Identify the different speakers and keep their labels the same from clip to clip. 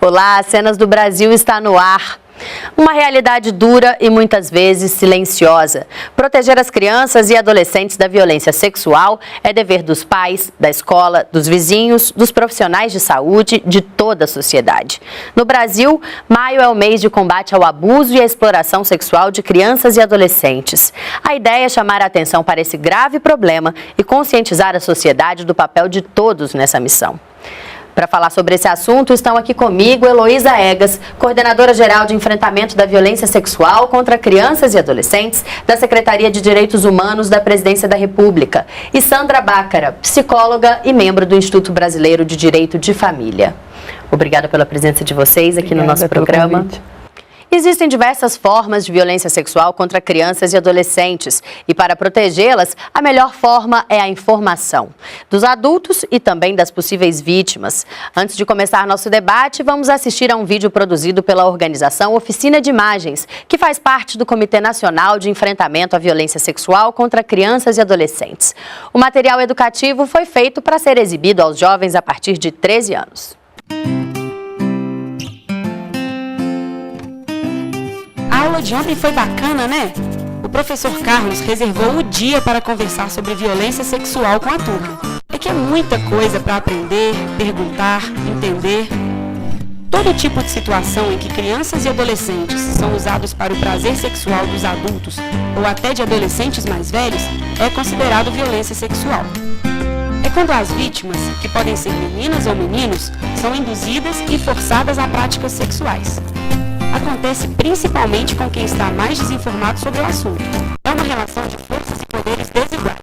Speaker 1: Olá, Cenas do Brasil está no ar. Uma realidade dura e muitas vezes silenciosa. Proteger as crianças e adolescentes da violência sexual é dever dos pais, da escola, dos vizinhos, dos profissionais de saúde, de toda a sociedade. No Brasil, maio é o mês de combate ao abuso e à exploração sexual de crianças e adolescentes. A ideia é chamar a atenção para esse grave problema e conscientizar a sociedade do papel de todos nessa missão. Para falar sobre esse assunto, estão aqui comigo Heloísa Egas, coordenadora-geral de enfrentamento da violência sexual contra crianças e adolescentes da Secretaria de Direitos Humanos da Presidência da República, e Sandra Bácara, psicóloga e membro do Instituto Brasileiro de Direito de Família. Obrigada pela presença de vocês aqui no nosso programa. Existem diversas formas de violência sexual contra crianças e adolescentes e, para protegê-las, a melhor forma é a informação dos adultos e também das possíveis vítimas. Antes de começar nosso debate, vamos assistir a um vídeo produzido pela organização Oficina de Imagens, que faz parte do Comitê Nacional de Enfrentamento à Violência Sexual contra Crianças e Adolescentes. O material educativo foi feito para ser exibido aos jovens a partir de 13 anos.
Speaker 2: A aula de ontem foi bacana, né? O professor Carlos reservou o dia para conversar sobre violência sexual com a turma. É que é muita coisa para aprender, perguntar, entender. Todo tipo de situação em que crianças e adolescentes são usados para o prazer sexual dos adultos ou até de adolescentes mais velhos é considerado violência sexual. É quando as vítimas, que podem ser meninas ou meninos, são induzidas e forçadas a práticas sexuais. Acontece principalmente com quem está mais desinformado sobre o assunto. É uma relação de forças e poderes desiguais.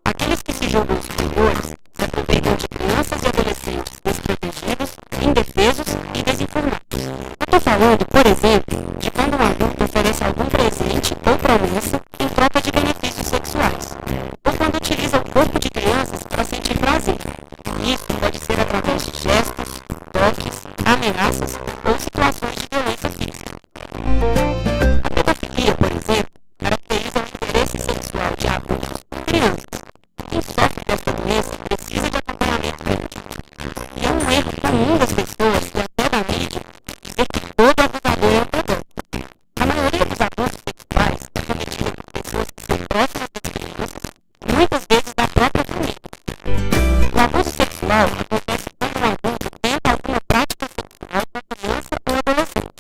Speaker 2: Aqueles que se julgam superiores se aproveitam de crianças e adolescentes desprotegidos, indefesos e desinformados. Eu estou falando, por exemplo, de quando um adulto oferece algum presente ou promessa em troca de benefícios sexuais, ou quando utiliza o corpo de crianças para sentir prazer. Isso pode ser através de gestos, toques, ameaças ou situações de violência física. A pedofilia, por exemplo, caracteriza o interesse sexual de adultos por crianças. Quem sofre dessa doença precisa de acompanhamento médico. E é um erro comum das pessoas e até da mídia dizer que todo abusador é um pedófilo. A maioria dos abusos sexuais é cometida por pessoas que são próximas das crianças, muitas vezes da própria família. O abuso sexual acontece quando um adulto tenta alguma prática sexual com a criança ou adolescente.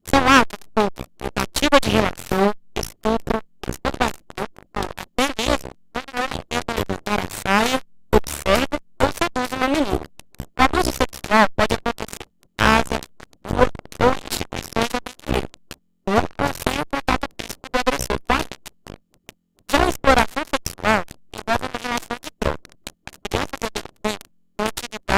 Speaker 2: São atos como tentativa de relação, estupro, exploração, ou até mesmo quando o homem tenta levantar a saia, observa ou seduz uma menina. O abuso sexual pode acontecer em casa, rua ou em instituições de atendimento, com ou sem o contato físico do agressor com a vítima. Já a exploração sexual envolve uma relação de troca. Crianças e adolescentes são atividades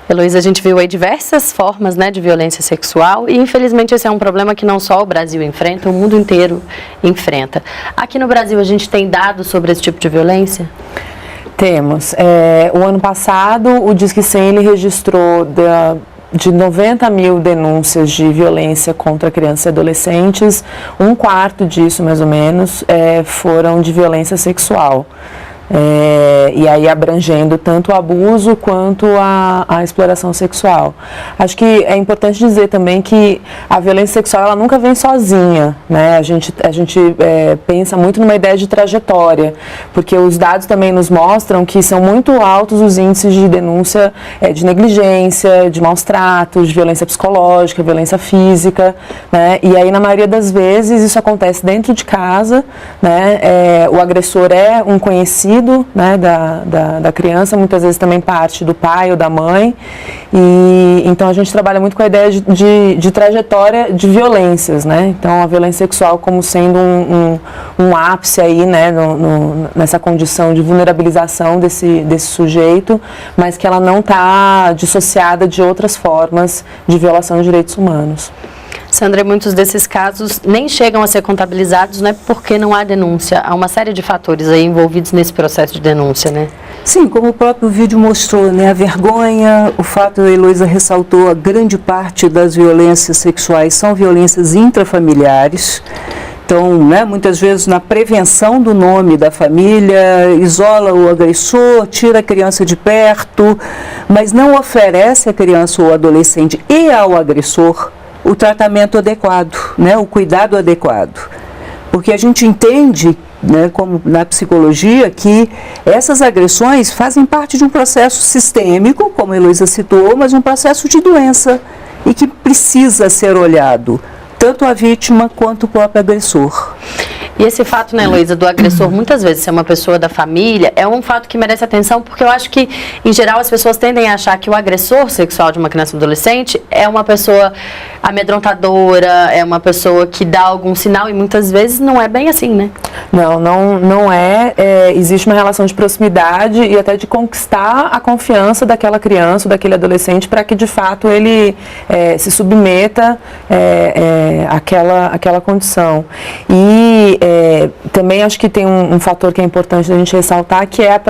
Speaker 1: Heloísa, a gente viu aí diversas formas, né, de violência sexual e infelizmente esse é um problema que não só o Brasil enfrenta, o mundo inteiro enfrenta. Aqui no Brasil a gente tem dados sobre esse tipo de violência?
Speaker 3: Temos. O ano passado o Disque 100 ele registrou de 90 mil denúncias de violência contra crianças e adolescentes, um quarto disso mais ou menos foram de violência sexual. E aí abrangendo tanto o abuso quanto a exploração sexual. Acho que é importante dizer também que a violência sexual ela nunca vem sozinha, né? A gente pensa muito numa ideia de trajetória, porque os dados também nos mostram que são muito altos os índices de denúncia de negligência, de maus tratos, de violência psicológica, violência física, né? E aí na maioria das vezes isso acontece dentro de casa, né? O agressor é um conhecido, né, da criança, muitas vezes também parte do pai ou da mãe, e então a gente trabalha muito com a ideia de trajetória de violências, né? Então a violência sexual como sendo um ápice aí, né, nessa condição de vulnerabilização desse sujeito, mas que ela não está dissociada de outras formas de violação de direitos humanos.
Speaker 1: Sandra, muitos desses casos nem chegam a ser contabilizados, né, porque não há denúncia. Há uma série de fatores aí envolvidos nesse processo de denúncia, né?
Speaker 4: Sim, como o próprio vídeo mostrou, né, a vergonha, o fato, a Heloísa ressaltou, a grande parte das violências sexuais são violências intrafamiliares. Então, né, muitas vezes na prevenção do nome da família, isola o agressor, tira a criança de perto, mas não oferece à criança ou adolescente e ao agressor o tratamento adequado, né, o cuidado adequado. Porque a gente entende, né, como na psicologia, que essas agressões fazem parte de um processo sistêmico, como a Heloísa citou, mas um processo de doença e que precisa ser olhado, tanto a vítima quanto o próprio agressor.
Speaker 1: E esse fato, né, Heloísa, do agressor muitas vezes ser uma pessoa da família, é um fato que merece atenção, porque eu acho que, em geral, as pessoas tendem a achar que o agressor sexual de uma criança ou adolescente é uma pessoa amedrontadora, é uma pessoa que dá algum sinal, e muitas vezes não é bem assim, né?
Speaker 3: Não é. Existe uma relação de proximidade e até de conquistar a confiança daquela criança ou daquele adolescente para que, de fato, ele se submeta àquela condição. E também acho que tem um fator que é importante a gente ressaltar, que é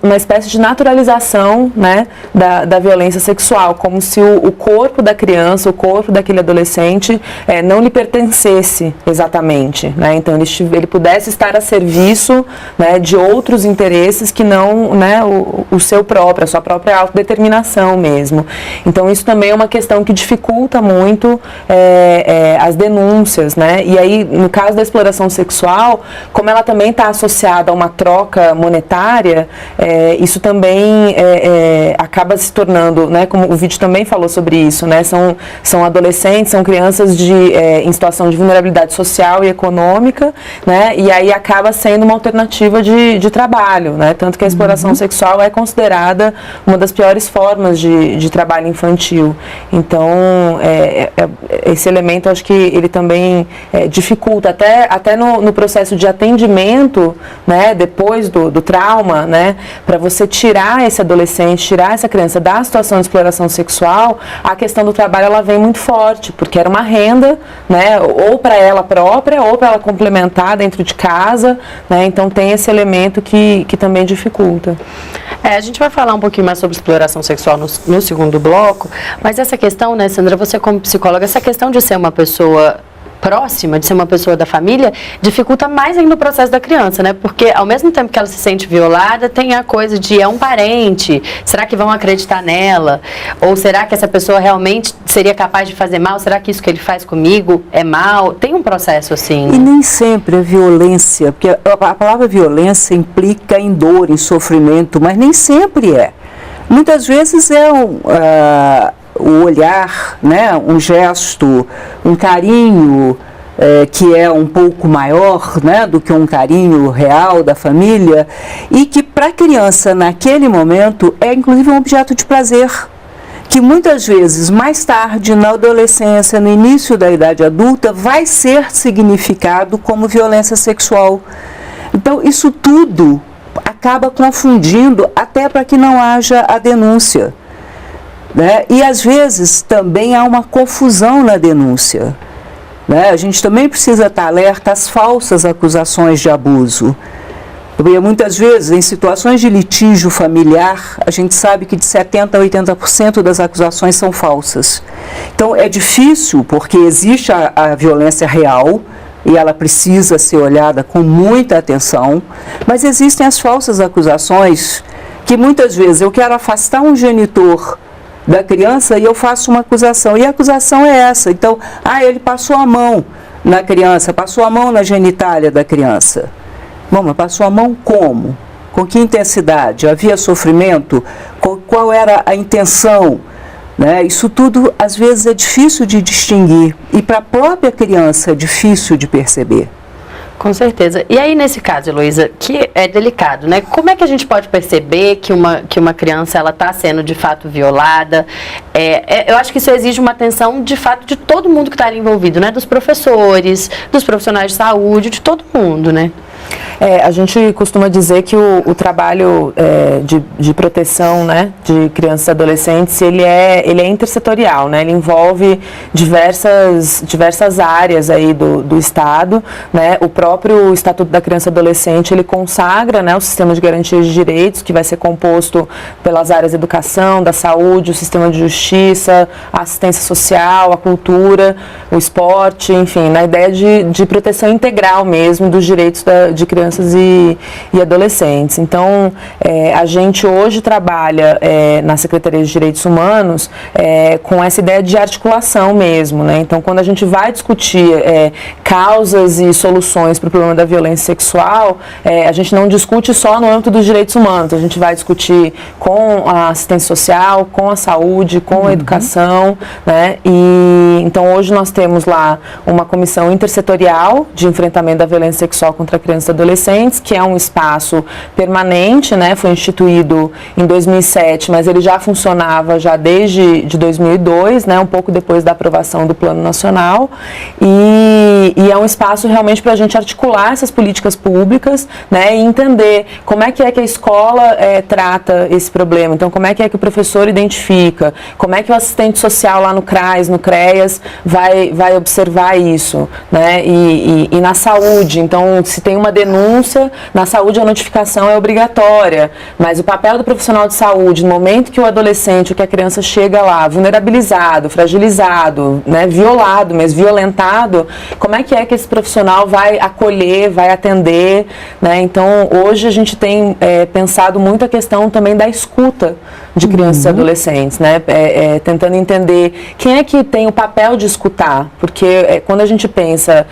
Speaker 3: uma espécie de naturalização, né, da violência sexual, como se o corpo da criança, o corpo daquele adolescente não lhe pertencesse exatamente, né? Então ele pudesse estar a serviço, né, de outros interesses que não, né, o seu próprio, a sua própria autodeterminação mesmo. Então isso também é uma questão que dificulta muito as denúncias, né? E aí, no caso da exploração sexual, como ela também está associada a uma troca monetária, isso também acaba se tornando, né, como o vídeo também falou sobre isso, né, são adolescentes, são crianças em situação de vulnerabilidade social e econômica, né, e aí acaba sendo uma alternativa de trabalho, né, tanto que a exploração sexual é considerada uma das piores formas de trabalho infantil. Então, esse elemento, acho que ele também dificulta, até no processo de atendimento, né, depois do trauma, né, para você tirar esse adolescente, tirar essa criança da situação de exploração sexual, a questão do trabalho ela vem muito forte, porque era uma renda, né, ou para ela própria, ou para ela complementar dentro de casa, né, então tem esse elemento que também dificulta.
Speaker 1: A gente vai falar um pouquinho mais sobre exploração sexual no segundo bloco, mas essa questão, né, Sandra, você como psicóloga, essa questão de ser uma pessoa próxima, de ser uma pessoa da família, dificulta mais ainda o processo da criança, né? Porque ao mesmo tempo que ela se sente violada, tem a coisa de é um parente, será que vão acreditar nela? Ou será que essa pessoa realmente seria capaz de fazer mal? Será que isso que ele faz comigo é mal? Tem um processo assim.
Speaker 4: E nem sempre a violência, porque a palavra violência implica em dor, em sofrimento, mas nem sempre é. Muitas vezes é o olhar, né, um gesto, um carinho que é um pouco maior, né, do que um carinho real da família, e que para a criança naquele momento é inclusive um objeto de prazer, que muitas vezes mais tarde, na adolescência, no início da idade adulta, vai ser significado como violência sexual. Então isso tudo acaba confundindo até para que não haja a denúncia. Né? E às vezes também há uma confusão na denúncia. Né? A gente também precisa estar alerta às falsas acusações de abuso. Porque muitas vezes, em situações de litígio familiar, a gente sabe que de 70% a 80% das acusações são falsas. Então é difícil, porque existe a violência real, e ela precisa ser olhada com muita atenção, mas existem as falsas acusações, que muitas vezes eu quero afastar um genitor da criança e eu faço uma acusação, e a acusação é essa. Então, ele passou a mão na criança, passou a mão na genitália da criança. Bom, mas passou a mão como? Com que intensidade? Havia sofrimento? Qual era a intenção? Né? Isso tudo, às vezes, é difícil de distinguir, e para a própria criança é difícil de perceber.
Speaker 1: Com certeza. E aí, nesse caso, Heloísa, que é delicado, né? Como é que a gente pode perceber que uma criança ela está sendo, de fato, violada? Eu acho que isso exige uma atenção, de fato, de todo mundo que está ali envolvido, né? Dos professores, dos profissionais de saúde, de todo mundo, né?
Speaker 3: A gente costuma dizer que o trabalho de proteção, né, de crianças e adolescentes, ele é intersetorial, né? Ele envolve diversas áreas aí do Estado, né? O próprio Estatuto da Criança e Adolescente, ele consagra, né, o sistema de garantias de direitos, que vai ser composto pelas áreas da educação, da saúde, o sistema de justiça, a assistência social, a cultura, o esporte, enfim, na ideia de proteção integral mesmo dos direitos de crianças e adolescentes. Então, a gente hoje trabalha na Secretaria de Direitos Humanos com essa ideia de articulação mesmo, né? Então, quando a gente vai discutir causas e soluções para o problema da violência sexual, a gente não discute só no âmbito dos direitos humanos, a gente vai discutir com a assistência social, com a saúde, com a educação, né? E então, hoje nós temos lá uma comissão intersetorial de enfrentamento da violência sexual contra crianças e adolescentes, que é um espaço permanente, né? Foi instituído em 2007, mas ele já funcionava já desde 2002, né? Um pouco depois da aprovação do Plano Nacional, e é um espaço realmente para a gente articular essas políticas públicas, né? E entender como é que a escola trata esse problema, então como é que o professor identifica, como é que o assistente social lá no CRAS, no CREAS, vai observar isso, né? E na saúde, então se tem uma denúncia, na saúde a notificação é obrigatória, mas o papel do profissional de saúde, no momento que o adolescente ou que a criança chega lá, vulnerabilizado, fragilizado, né, violado, mas violentado, como é que esse profissional vai acolher, vai atender, né? Então, hoje a gente tem pensado muito a questão também da escuta de crianças e adolescentes, né? Tentando entender quem é que tem o papel de escutar, porque quando a gente pensa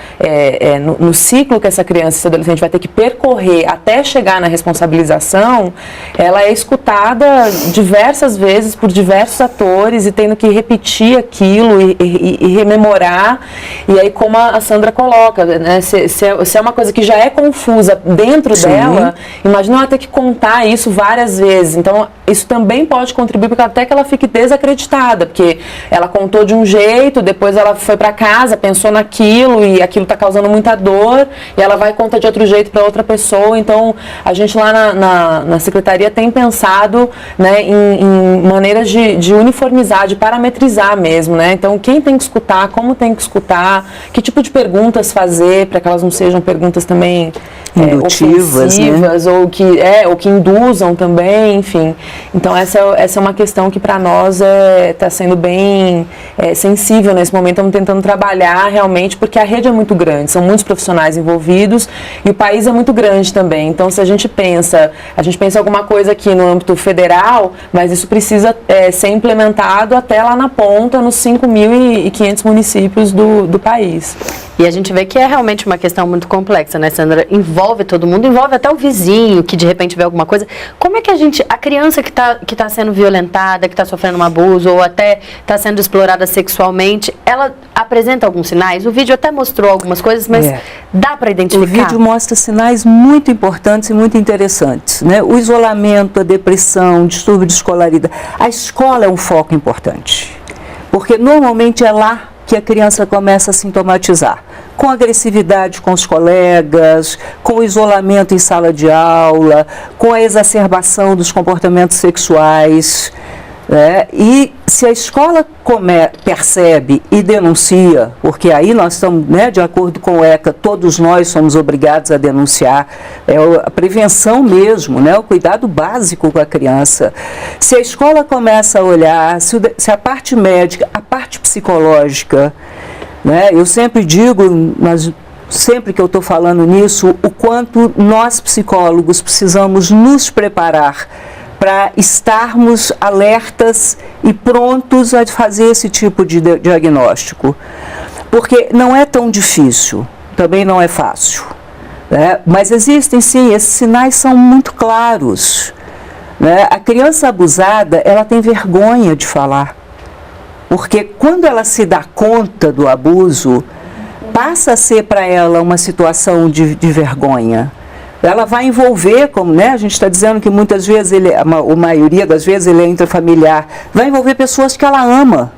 Speaker 3: no ciclo que essa criança e esse adolescente vai ter que percorrer até chegar na responsabilização, ela é escutada diversas vezes por diversos atores e tendo que repetir aquilo e rememorar, e aí como a Sandra coloca, né? Se é uma coisa que já é confusa dentro dela, imagina ela ter que contar isso várias vezes, então isso também pode contribuir para até que ela fique desacreditada, porque ela contou de um jeito, depois ela foi para casa, pensou naquilo e aquilo está causando muita dor, e ela vai contar de outro jeito para outra pessoa. Então a gente lá na secretaria tem pensado, né, em maneiras de uniformizar, de parametrizar mesmo, né? Então quem tem que escutar, como tem que escutar, que tipo de perguntas fazer para que elas não sejam perguntas também
Speaker 4: indutivas,
Speaker 3: ofensivas, né? ou que induzam também, enfim. Então essa é uma questão que para nós está sendo bem sensível nesse momento. Estamos tentando trabalhar realmente, porque a rede é muito grande, são muitos profissionais envolvidos e o país é muito grande também. Então se a gente pensa alguma coisa aqui no âmbito federal, mas isso precisa ser implementado até lá na ponta, nos 5.500 municípios do país.
Speaker 1: E a gente vê que é realmente uma questão muito complexa, né, Sandra? Envolve todo mundo, envolve até o vizinho que de repente vê alguma coisa. Como é que a criança que tá sendo violentada, que está sofrendo um abuso ou até está sendo explorada sexualmente, ela apresenta alguns sinais? O vídeo até mostrou algumas coisas, mas dá para identificar?
Speaker 4: O vídeo mostra sinais muito importantes e muito interessantes, né? O isolamento, a depressão, distúrbio de escolaridade. A escola é um foco importante, porque normalmente é lá que a criança começa a sintomatizar, com agressividade com os colegas, com o isolamento em sala de aula, com a exacerbação dos comportamentos sexuais. E se a escola percebe e denuncia, porque aí nós estamos, de acordo com o ECA, todos nós somos obrigados a denunciar, a prevenção mesmo, o cuidado básico com a criança. Se a escola começa a olhar, se a parte médica, a parte psicológica, eu sempre digo, mas sempre que eu estou falando nisso, o quanto nós psicólogos precisamos nos preparar para estarmos alertas e prontos a fazer esse tipo de diagnóstico. Porque não é tão difícil, também não é fácil. Mas existem sim, esses sinais são muito claros. A criança abusada, ela tem vergonha de falar. Porque quando ela se dá conta do abuso, passa a ser para ela uma situação de vergonha. Ela vai envolver, como a gente está dizendo que muitas vezes, a maioria das vezes ele é intrafamiliar, vai envolver pessoas que ela ama.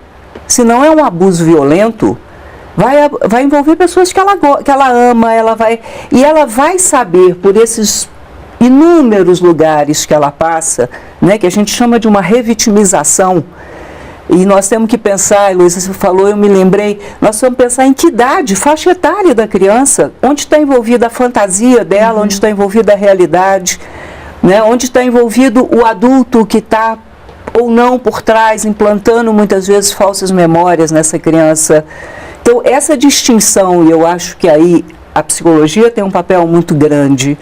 Speaker 4: Se não é um abuso violento, vai envolver pessoas que ela ama, e ela vai saber por esses inúmeros lugares que ela passa, que a gente chama de uma revitimização. E nós temos que pensar, Heloísa, você falou, eu me lembrei, nós vamos pensar em que idade, faixa etária da criança, onde está envolvida a fantasia dela, onde está envolvida a realidade, onde está envolvido o adulto que está ou não por trás, implantando muitas vezes falsas memórias nessa criança. Então, essa distinção, e eu acho que aí a psicologia tem um papel muito grande.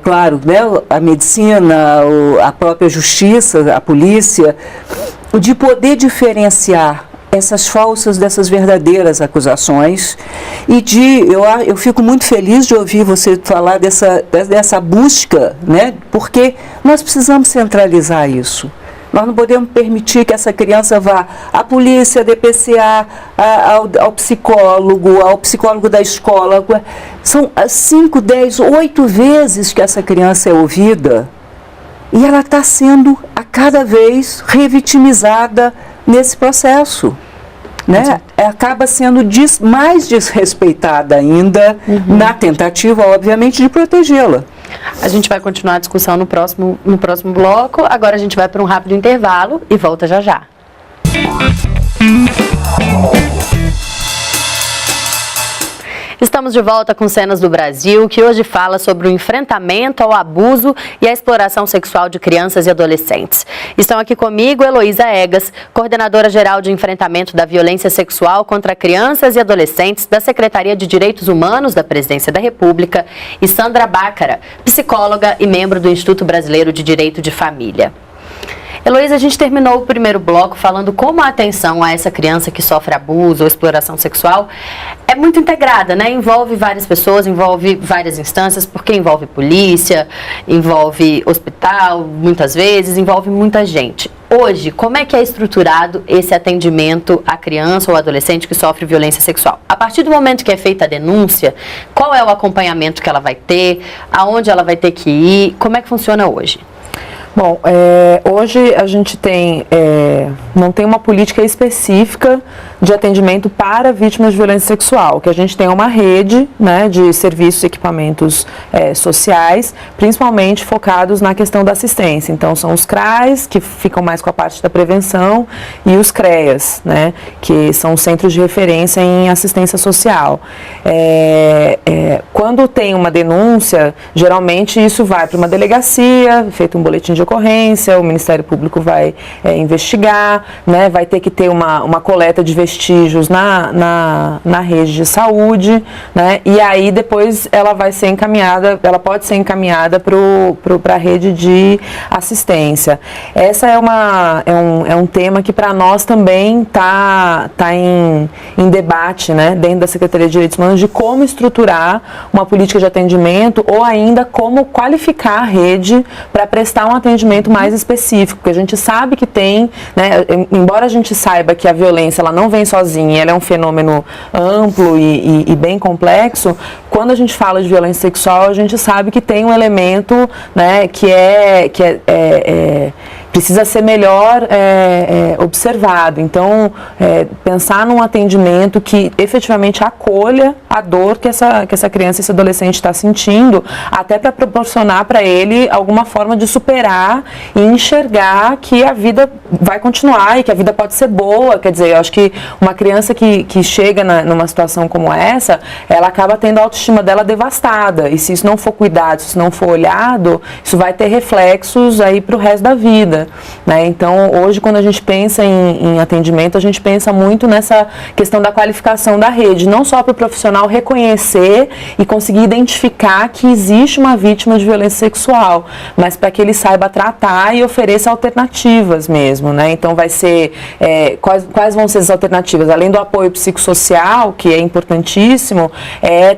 Speaker 4: Claro, a medicina, a própria justiça, a polícia, de poder diferenciar essas falsas dessas verdadeiras acusações e eu fico muito feliz de ouvir você falar dessa busca, porque nós precisamos centralizar isso. Nós não podemos permitir que essa criança vá à polícia, à DPCA, ao psicólogo da escola. São 5, 10, 8 vezes que essa criança é ouvida e ela está sendo a cada vez revitimizada nesse processo. Acaba sendo mais desrespeitada ainda na tentativa, obviamente, de protegê-la.
Speaker 1: A gente vai continuar a discussão no próximo bloco. Agora a gente vai para um rápido intervalo e volta já já. Estamos de volta com Cenas do Brasil, que hoje fala sobre o enfrentamento ao abuso e à exploração sexual de crianças e adolescentes. Estão aqui comigo Heloísa Egas, coordenadora-geral de enfrentamento da violência sexual contra crianças e adolescentes da Secretaria de Direitos Humanos da Presidência da República, e Sandra Bácara, psicóloga e membro do Instituto Brasileiro de Direito de Família. Heloísa, a gente terminou o primeiro bloco falando como a atenção a essa criança que sofre abuso ou exploração sexual é muito integrada, Envolve várias pessoas, envolve várias instâncias, porque envolve polícia, envolve hospital, muitas vezes, envolve muita gente. Hoje, como é que é estruturado esse atendimento à criança ou adolescente que sofre violência sexual? A partir do momento que é feita a denúncia, qual é o acompanhamento que ela vai ter, aonde ela vai ter que ir, como é que funciona hoje?
Speaker 3: Bom, hoje a gente não tem uma política específica de atendimento para vítimas de violência sexual. O que a gente tem é uma rede, né, de serviços e equipamentos sociais, principalmente focados na questão da assistência. Então, são os CRAs, que ficam mais com a parte da prevenção, e os CREAS, né, que são os centros de referência em assistência social. Quando tem uma denúncia, geralmente isso vai para uma delegacia, feito um boletim de ocorrência, o Ministério Público vai investigar, né, vai ter que ter uma coleta de vestígios na rede de saúde, né, e aí depois ela vai ser encaminhada, ela pode ser encaminhada para a rede de assistência. Essa é um tema que para nós também está em debate, né, dentro da Secretaria de Direitos Humanos, de como estruturar uma política de atendimento ou ainda como qualificar a rede para prestar um atendimento mais específico, porque a gente sabe que tem, né, embora a gente saiba que a violência ela não vem sozinha, ela é um fenômeno amplo e bem complexo, quando a gente fala de violência sexual, a gente sabe que tem um elemento, né, que precisa ser melhor observado. Então, pensar num atendimento que efetivamente acolha a dor que essa criança e esse adolescente está sentindo, até para proporcionar para ele alguma forma de superar e enxergar que a vida vai continuar e que a vida pode ser boa. Quer dizer, eu acho que uma criança que chega numa situação como essa, ela acaba tendo a autoestima dela devastada. E se isso não for cuidado, se isso não for olhado, isso vai ter reflexos aí para o resto da vida. Né? Então, hoje, quando a gente pensa em atendimento, a gente pensa muito nessa questão da qualificação da rede, não só para o profissional reconhecer e conseguir identificar que existe uma vítima de violência sexual, mas para que ele saiba tratar e ofereça alternativas mesmo, né? Então, vai ser, quais vão ser as alternativas? Além do apoio psicossocial, que é importantíssimo,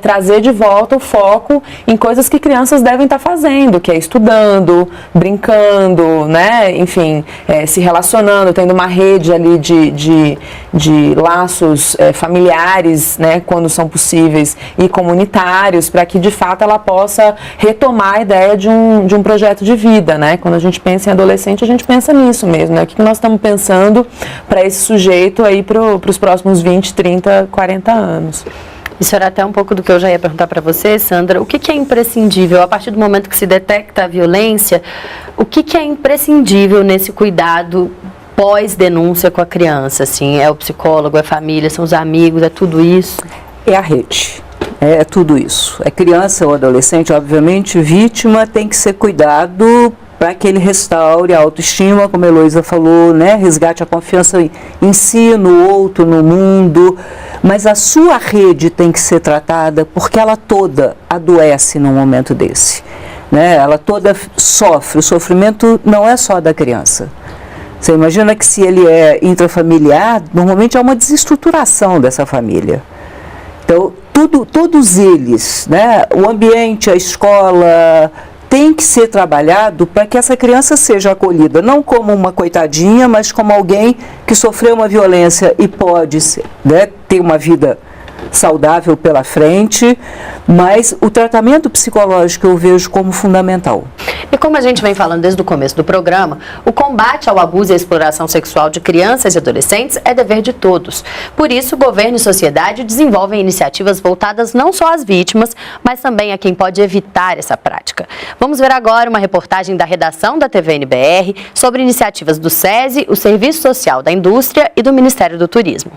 Speaker 3: trazer de volta o foco em coisas que crianças devem estar fazendo, que é estudando, brincando, né? Enfim, se relacionando, tendo uma rede ali de laços familiares, né, quando são possíveis, e comunitários, para que de fato ela possa retomar a ideia de um projeto de vida, né? Quando a gente pensa em adolescente, a gente pensa nisso mesmo, né? O que nós estamos pensando para esse sujeito aí para os próximos 20, 30, 40 anos.
Speaker 1: Isso era até um pouco do que eu já ia perguntar para você, Sandra. O que é imprescindível, a partir do momento que se detecta a violência, o que é imprescindível nesse cuidado pós-denúncia com a criança? Assim, é o psicólogo, é a família, são os amigos, é tudo isso?
Speaker 4: É a rede, é tudo isso. É criança ou adolescente, obviamente, vítima, tem que ser cuidado para que ele restaure a autoestima, como a Heloísa falou, né? Resgate a confiança em si, no outro, no mundo. Mas a sua rede tem que ser tratada porque ela toda adoece num momento desse, né? Ela toda sofre. O sofrimento não é só da criança. Você imagina que se ele é intrafamiliar, normalmente há uma desestruturação dessa família. Então, todos eles, né? O ambiente, a escola, tem que ser trabalhado para que essa criança seja acolhida, não como uma coitadinha, mas como alguém que sofreu uma violência e pode, né, ter uma vida saudável pela frente, mas o tratamento psicológico eu vejo como fundamental.
Speaker 1: E como a gente vem falando desde o começo do programa, o combate ao abuso e à exploração sexual de crianças e adolescentes é dever de todos. Por isso, o governo e sociedade desenvolvem iniciativas voltadas não só às vítimas, mas também a quem pode evitar essa prática. Vamos ver agora uma reportagem da redação da TVNBR sobre iniciativas do SESI, o Serviço Social da Indústria e do Ministério do Turismo.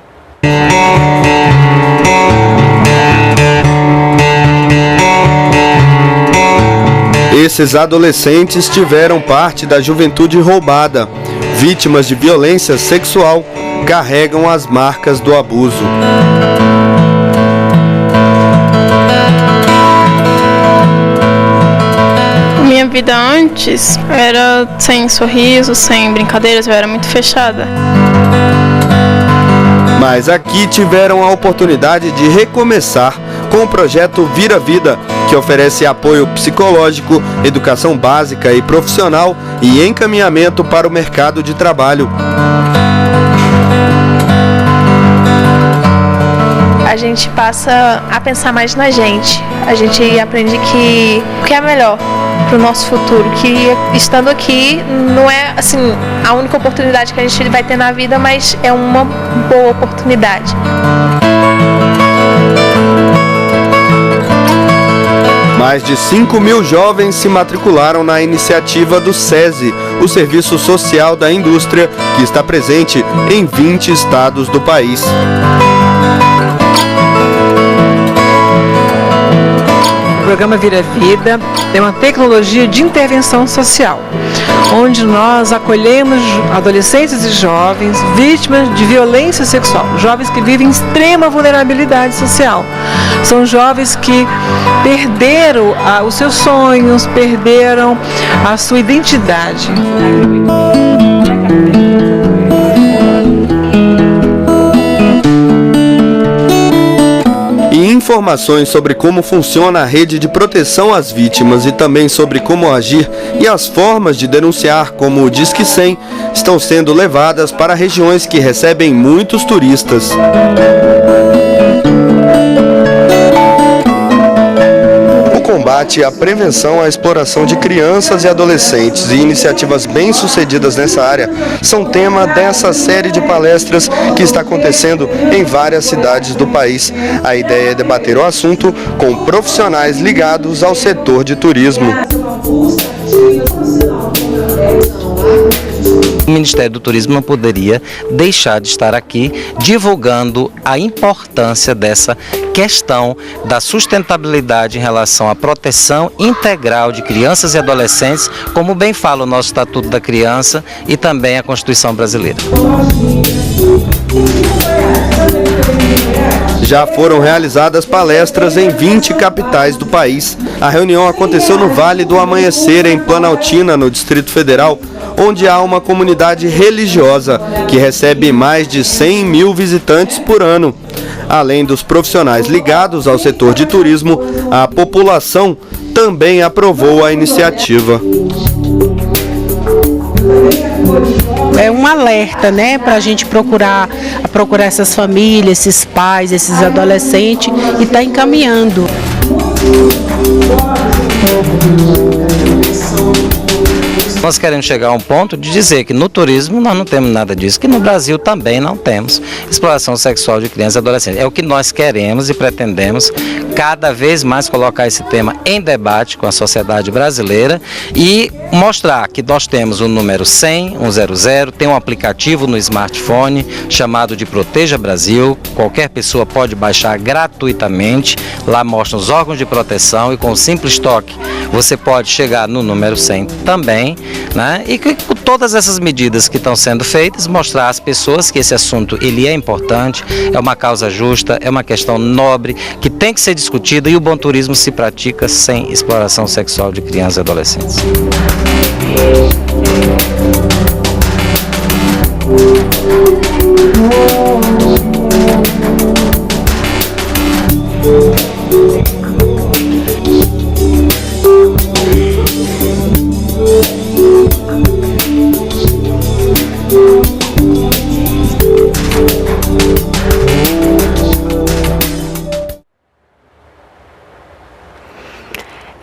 Speaker 5: Esses adolescentes tiveram parte da juventude roubada. Vítimas de violência sexual carregam as marcas do abuso.
Speaker 6: Minha vida antes era sem sorriso, sem brincadeiras, eu era muito fechada.
Speaker 5: Mas aqui tiveram a oportunidade de recomeçar com o projeto Vira Vida, que oferece apoio psicológico, educação básica e profissional e encaminhamento para o mercado de trabalho.
Speaker 6: A gente passa a pensar mais na gente. A gente aprende que o que é melhor para o nosso futuro, que estando aqui não é assim a única oportunidade que a gente vai ter na vida, mas é uma boa oportunidade.
Speaker 5: Mais de 5.000 jovens se matricularam na iniciativa do SESI, o Serviço Social da Indústria, que está presente em 20 estados do país.
Speaker 7: O programa Vira Vida é uma tecnologia de intervenção social, onde nós acolhemos adolescentes e jovens vítimas de violência sexual, jovens que vivem extrema vulnerabilidade social. São jovens que perderam os seus sonhos, perderam a sua identidade.
Speaker 5: E informações sobre como funciona a rede de proteção às vítimas e também sobre como agir e as formas de denunciar, como o Disque 100, estão sendo levadas para regiões que recebem muitos turistas. O combate à prevenção à exploração de crianças e adolescentes e iniciativas bem-sucedidas nessa área são tema dessa série de palestras que está acontecendo em várias cidades do país. A ideia é debater o assunto com profissionais ligados ao setor de turismo.
Speaker 8: O Ministério do Turismo não poderia deixar de estar aqui divulgando a importância dessa questão da sustentabilidade em relação à proteção integral de crianças e adolescentes, como bem fala o nosso Estatuto da Criança e também a Constituição Brasileira.
Speaker 5: Já foram realizadas palestras em 20 capitais do país. A reunião aconteceu no Vale do Amanhecer, em Planaltina, no Distrito Federal, onde há uma comunidade religiosa que recebe mais de 100.000 visitantes por ano. Além dos profissionais ligados ao setor de turismo, a população também aprovou a iniciativa.
Speaker 9: É um alerta, né, para a gente procurar essas famílias, esses pais, esses adolescentes e estar encaminhando.
Speaker 8: Nós queremos chegar a um ponto de dizer que no turismo nós não temos nada disso, que no Brasil também não temos exploração sexual de crianças e adolescentes. É o que nós queremos e pretendemos cada vez mais colocar esse tema em debate com a sociedade brasileira e mostrar que nós temos o número 100, 100, tem um aplicativo no smartphone chamado de Proteja Brasil, qualquer pessoa pode baixar gratuitamente, lá mostram os órgãos de proteção e com um simples toque você pode chegar no número 100 também, né? E que com todas essas medidas que estão sendo feitas, mostrar às pessoas que esse assunto ele é importante, é uma causa justa, é uma questão nobre, que tem que ser discutida e o bom turismo se pratica sem exploração sexual de crianças e adolescentes.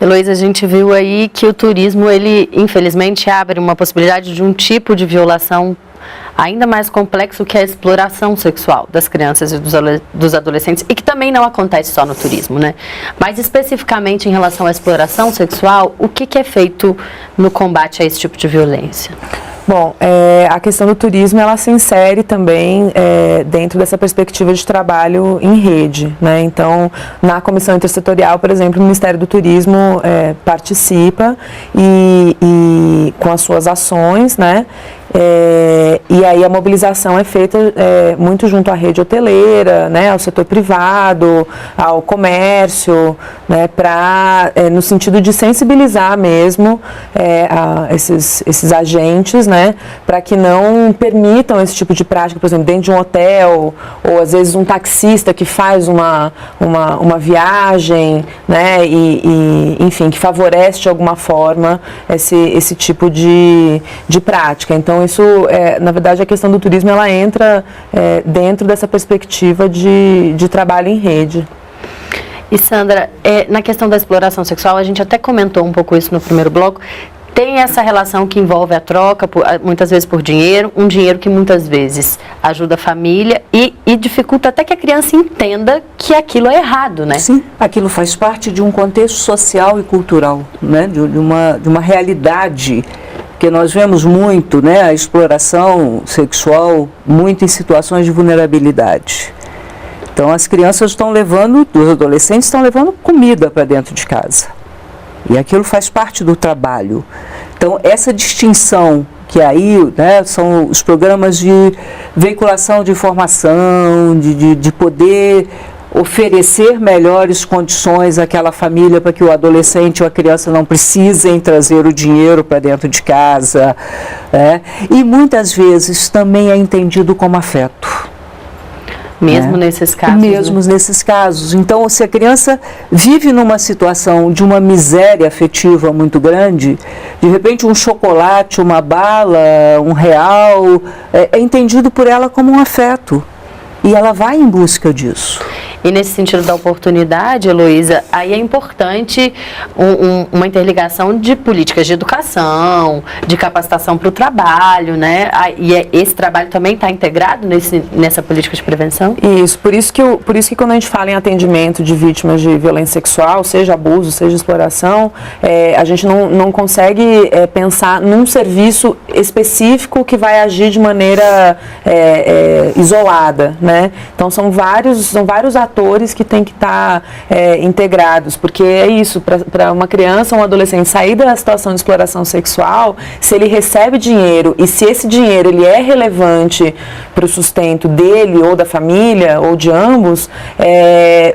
Speaker 1: Heloísa, a gente viu aí que o turismo, ele infelizmente abre uma possibilidade de um tipo de violação ainda mais complexo, que é a exploração sexual das crianças e dos adolescentes, e que também não acontece só no turismo, né? Mas especificamente em relação à exploração sexual, o que é feito no combate a esse tipo de violência?
Speaker 3: Bom, a questão do turismo, ela se insere também dentro dessa perspectiva de trabalho em rede, né? Então, na comissão intersetorial, por exemplo, o Ministério do Turismo participa e com as suas ações, né? E aí a mobilização é feita muito junto à rede hoteleira, né, ao setor privado, ao comércio, né, no sentido de sensibilizar mesmo esses agentes, né, para que não permitam esse tipo de prática, por exemplo, dentro de um hotel, ou às vezes um taxista que faz uma viagem, né, enfim, que favorece de alguma forma esse tipo de prática. Então, isso, na verdade, a questão do turismo, ela entra dentro dessa perspectiva de trabalho em rede.
Speaker 1: E Sandra, na questão da exploração sexual, a gente até comentou um pouco isso no primeiro bloco, tem essa relação que envolve a troca, muitas vezes por dinheiro, um dinheiro que muitas vezes ajuda a família e dificulta até que a criança entenda que aquilo é errado, né?
Speaker 4: Sim, aquilo faz parte de um contexto social e cultural, né? De uma realidade que nós vemos muito, né? A exploração sexual muito em situações de vulnerabilidade. Então as crianças estão levando, os adolescentes estão levando comida para dentro de casa. E aquilo faz parte do trabalho. Então, essa distinção que aí, né, são os programas de veiculação de informação, de poder oferecer melhores condições àquela família para que o adolescente ou a criança não precisem trazer o dinheiro para dentro de casa. Né? E muitas vezes também é entendido como afeto.
Speaker 1: Mesmo nesses casos?
Speaker 4: Mesmo nesses casos. Então, se a criança vive numa situação de uma miséria afetiva muito grande, de repente um chocolate, uma bala, R$1, é entendido por ela como um afeto. E ela vai em busca disso.
Speaker 1: E nesse sentido da oportunidade, Heloísa, aí é importante uma interligação de políticas de educação, de capacitação para o trabalho, né? E esse trabalho também está integrado nessa política de prevenção?
Speaker 3: Isso, por isso que quando a gente fala em atendimento de vítimas de violência sexual, seja abuso, seja exploração, a gente não consegue pensar num serviço específico que vai agir de maneira isolada, né? Então são vários atores que têm que estar integrados, porque é isso, para uma criança, um adolescente sair da situação de exploração sexual, se ele recebe dinheiro e se esse dinheiro ele é relevante para o sustento dele ou da família ou de ambos,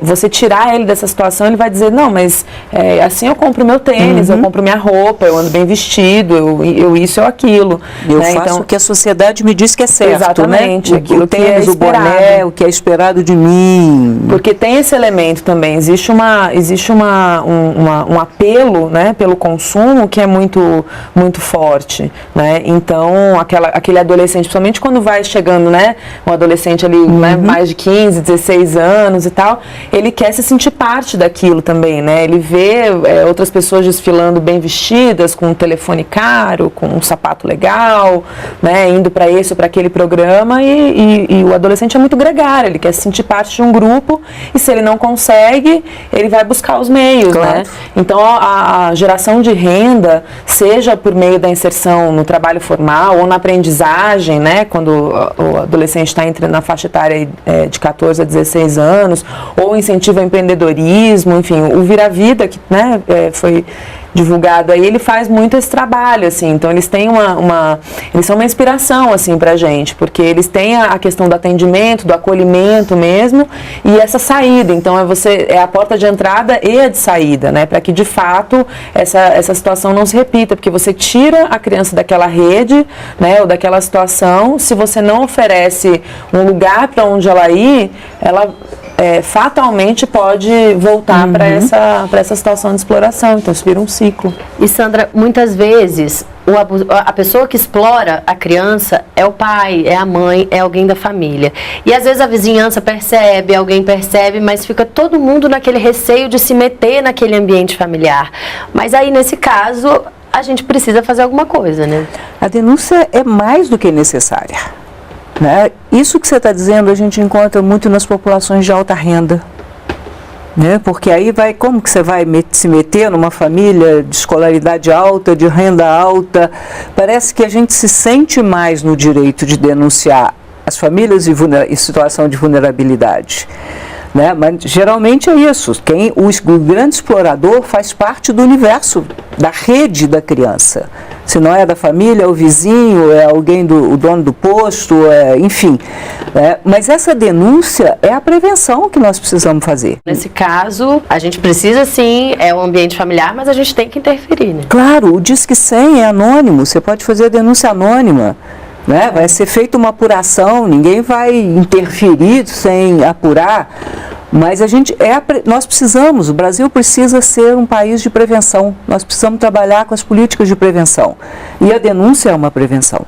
Speaker 3: você tirar ele dessa situação, ele vai dizer, não, mas assim eu compro meu tênis, eu compro minha roupa, eu ando bem vestido, eu isso ou aquilo.
Speaker 4: Eu faço então, o que a sociedade me diz que é certo,
Speaker 3: exatamente,
Speaker 4: né?
Speaker 3: Aquilo
Speaker 4: o tênis, o boné, o que é esperado de mim.
Speaker 3: Porque tem esse elemento também, existe um apelo, né, pelo consumo que é muito, muito forte, né? Então, aquele adolescente, principalmente quando vai chegando, né, um adolescente ali, né, mais de 15, 16 anos e tal, ele quer se sentir parte daquilo também, né? Ele vê outras pessoas desfilando bem vestidas, com um telefone caro, com um sapato legal, né, indo para esse ou para aquele programa e o adolescente é muito gregário, ele quer se sentir parte de um grupo e se ele não consegue, ele vai buscar os meios, claro, né? Então a geração de renda, seja por meio da inserção no trabalho formal ou na aprendizagem, né? Quando o adolescente está entrando na faixa etária de 14 a 16 anos, ou incentivo ao empreendedorismo, enfim, o Vira Vida, que, né, foi divulgado aí, ele faz muito esse trabalho, assim, então eles têm eles são uma inspiração, assim, pra gente, porque eles têm a questão do atendimento, do acolhimento mesmo, e essa saída, então é a porta de entrada e a de saída, né, para que de fato essa situação não se repita, porque você tira a criança daquela rede, né, ou daquela situação, se você não oferece um lugar para onde ela ir, ela fatalmente pode voltar para essa situação de exploração, então isso vira um ciclo.
Speaker 1: E Sandra, muitas vezes a pessoa que explora a criança é o pai, é a mãe, é alguém da família. E às vezes a vizinhança percebe, alguém percebe, mas fica todo mundo naquele receio de se meter naquele ambiente familiar. Mas aí nesse caso a gente precisa fazer alguma coisa, né?
Speaker 4: A denúncia é mais do que necessária. Né? Isso que você está dizendo a gente encontra muito nas populações de alta renda, né? Porque aí como que você vai se meter numa família de escolaridade alta, de renda alta? Parece que a gente se sente mais no direito de denunciar as famílias em situação de vulnerabilidade. Né? Mas geralmente é isso, o grande explorador faz parte do universo, da rede da criança. Se não é da família, é o vizinho, é alguém o dono do posto, enfim. Mas essa denúncia é a prevenção que nós precisamos fazer.
Speaker 1: Nesse caso, a gente precisa sim, é um ambiente familiar, mas a gente tem que interferir, né?
Speaker 4: Claro, o Disque 100 é anônimo, você pode fazer a denúncia anônima. Né? Vai ser feita uma apuração, ninguém vai interferir sem apurar, mas nós precisamos, o Brasil precisa ser um país de prevenção, nós precisamos trabalhar com as políticas de prevenção, e a denúncia é uma prevenção.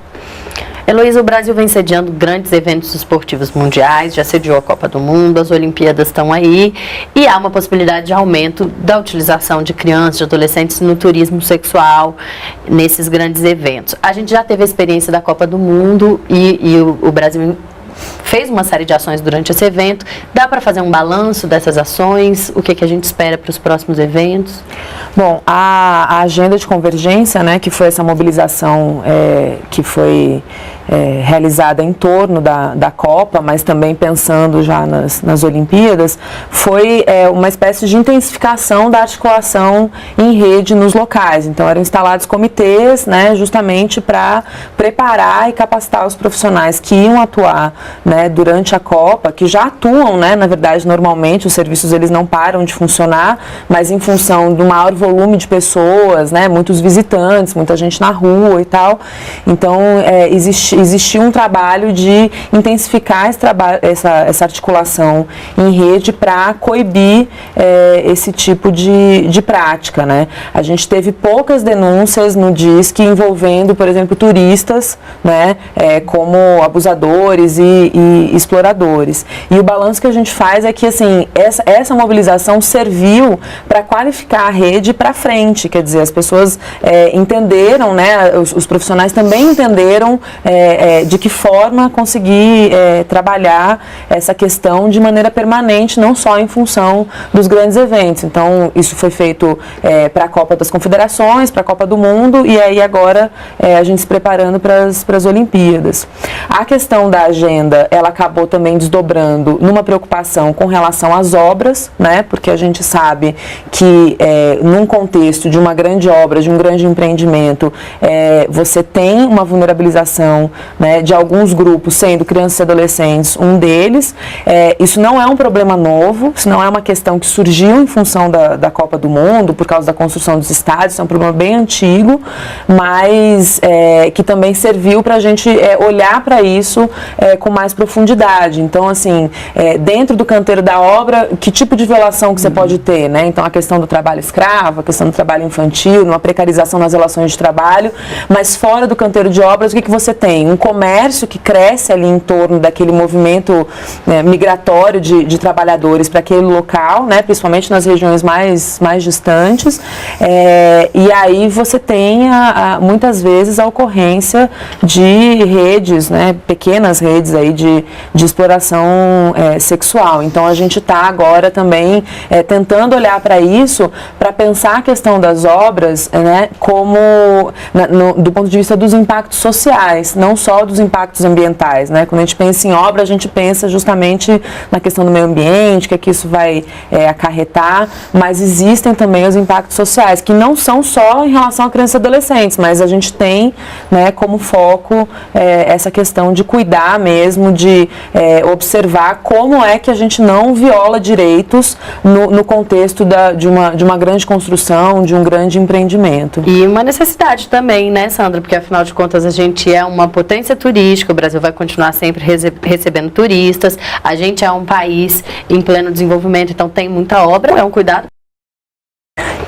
Speaker 1: Heloísa, o Brasil vem sediando grandes eventos esportivos mundiais, já sediou a Copa do Mundo, as Olimpíadas estão aí e há uma possibilidade de aumento da utilização de crianças, de adolescentes no turismo sexual, nesses grandes eventos. A gente já teve a experiência da Copa do Mundo e o Brasil fez uma série de ações durante esse evento. Dá para fazer um balanço dessas ações? O que a gente espera para os próximos eventos?
Speaker 3: Bom, a agenda de convergência, né, que foi essa mobilização que foi realizada em torno da Copa, mas também pensando já nas Olimpíadas, foi uma espécie de intensificação da articulação em rede nos locais. Então, eram instalados comitês, né, justamente para preparar e capacitar os profissionais que iam atuar, né, durante a Copa, que já atuam, né, na verdade, normalmente, os serviços eles não param de funcionar, mas em função do maior volume de pessoas, né, muitos visitantes, muita gente na rua e tal. Então, existia um trabalho de intensificar essa articulação em rede para coibir esse tipo de prática, né? A gente teve poucas denúncias no DISC envolvendo, por exemplo, turistas, né, como abusadores e exploradores. E o balanço que a gente faz é que, assim, essa mobilização serviu para qualificar a rede para frente, quer dizer, as pessoas entenderam, né, os profissionais também entenderam de que forma conseguir trabalhar essa questão de maneira permanente, não só em função dos grandes eventos. Então, isso foi feito para a Copa das Confederações, para a Copa do Mundo, e aí agora a gente se preparando para as Olimpíadas. A questão da agenda, ela acabou também desdobrando numa preocupação com relação às obras, né, porque a gente sabe que num contexto de uma grande obra, de um grande empreendimento, você tem uma vulnerabilização, né, de alguns grupos, sendo crianças e adolescentes um deles. Isso não é um problema novo, isso não é uma questão que surgiu em função da Copa do Mundo, por causa da construção dos estádios, isso é um problema bem antigo, mas que também serviu para a gente olhar para isso com mais profundidade. Então, assim, dentro do canteiro da obra, que tipo de violação que você pode ter, né? Então, a questão do trabalho escravo, a questão do trabalho infantil, uma precarização nas relações de trabalho, mas fora do canteiro de obras, o que você tem? Um comércio que cresce ali em torno daquele movimento migratório de trabalhadores para aquele local, né, principalmente nas regiões mais distantes, e aí você tem muitas vezes a ocorrência de redes, né, pequenas redes aí de exploração sexual. Então a gente está agora também tentando olhar para isso, para pensar a questão das obras, né, como do ponto de vista dos impactos sociais, não só dos impactos ambientais, né? Quando a gente pensa em obra, a gente pensa justamente na questão do meio ambiente, que isso vai acarretar, mas existem também os impactos sociais, que não são só em relação a crianças e adolescentes, mas a gente tem, né, como foco essa questão de cuidar mesmo, de observar como é que a gente não viola direitos no contexto de uma grande construção, de um grande empreendimento.
Speaker 1: E uma necessidade também, né, Sandra? Porque afinal de contas a gente é uma potência turística, o Brasil vai continuar sempre recebendo turistas, a gente é um país em pleno desenvolvimento, então tem muita obra, é um cuidado.